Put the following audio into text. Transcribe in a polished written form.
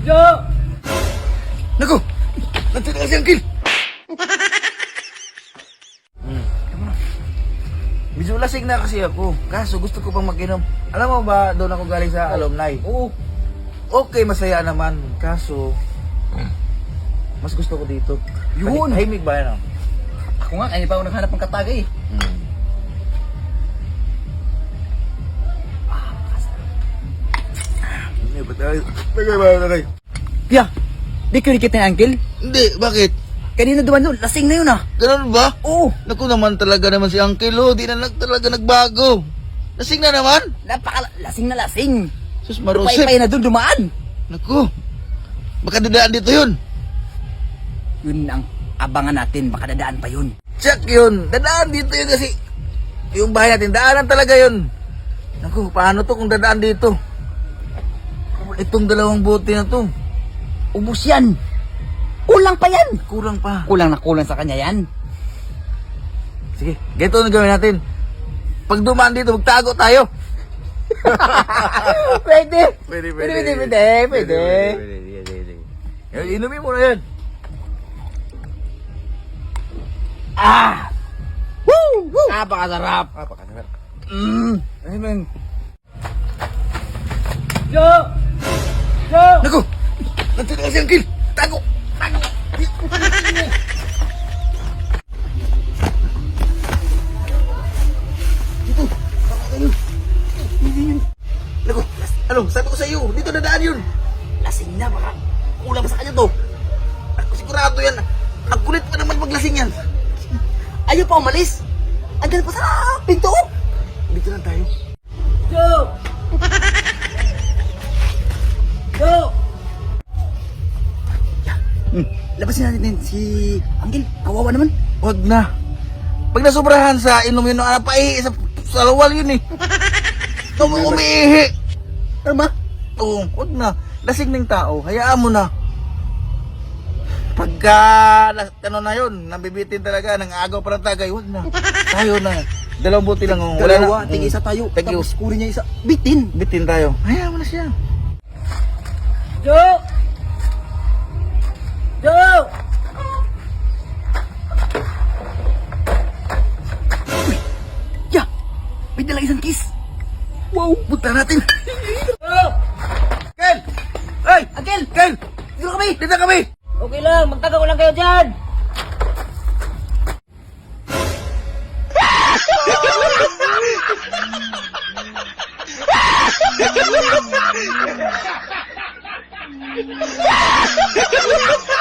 Jo! Naku! Nandiyan na si Uncle! Medyo lasing na kasi ako. Kaso gusto ko pang mag-inom. Alam mo ba, doon ako galing sa alumni. Oo. Okay, masaya naman. Kaso, mas gusto ko dito. Yun. Tahimik ba yan? Ako nga, hindi pa ako naghanap ng katagay. Hindi ba tayo? Tagay ba tagay? Pia, di ko nakita ni Uncle. Hindi, bakit? Kanina duman doon, lasing na yun ah. Ganun ba? Oo. Naku naman talaga naman si Uncle, oh. Di na talaga nagbago. Lasing na naman. Lasing na lasing. Sus, marusip. Pay na doon dumaan. Naku. Baka dadaan dito yun. Yun ang abangan natin, baka dadaan pa yun. Check yun. Dadaan dito yun kasi yung bahay natin, daanan talaga yun. Naku, paano to kung dadaan dito? Itong dalawang bote na to. Ubus yan. Kulang pa yan. Kurang pa. Kulang na kulang sa kanya yan. Sige, ganito na gawin natin. Pag dumaan dito, magtago tayo. Pwede. Pwede. Inumin mo na yan. Ah! Woo! Woo! Napakasarap. Napakasarap. Ayun. Jo! Jo! Naku! Nandiyan na si Uncle! Tago! Tago! Dito! Naku! Ano? Sabi ko sa iyo, dito dadaan yun! Lasing na, baka Kulang pa sa kanya to! Ako sigurado yan! Ang kulit pa naman maglasing yan! ayaw pa umalis. Andyan pa sa pinto. Dito lang tayo. Jo! Jo! Labasin natin si Uncle. Kawawa naman. Huwag na. Pag nasobrahan sa inom yun, paihi sa lawal yun eh. Umiihi. Ano ba? Oo, huwag na. Lasing ng tao, hayaan mo na. Pagka, ano na yun, nabibitin talaga, ng agaw pa ng tagay, huwag na. Tayo na. Dalawang buti lang. Oh. Wala Dalawa, na. tig isa tayo. Thank you. Tapos kunin niya isa. Bitin. Bitin tayo. Hayaan mo na siya. Jo! Jo! Uy! Ya! May dala isang kiss. Wow, punta natin. Jo! Ken! Hey! Uncle! Ken! Dito kami! Dito kami! Okay lang, magtaga ko lang kayo dyan! Ha ha ha!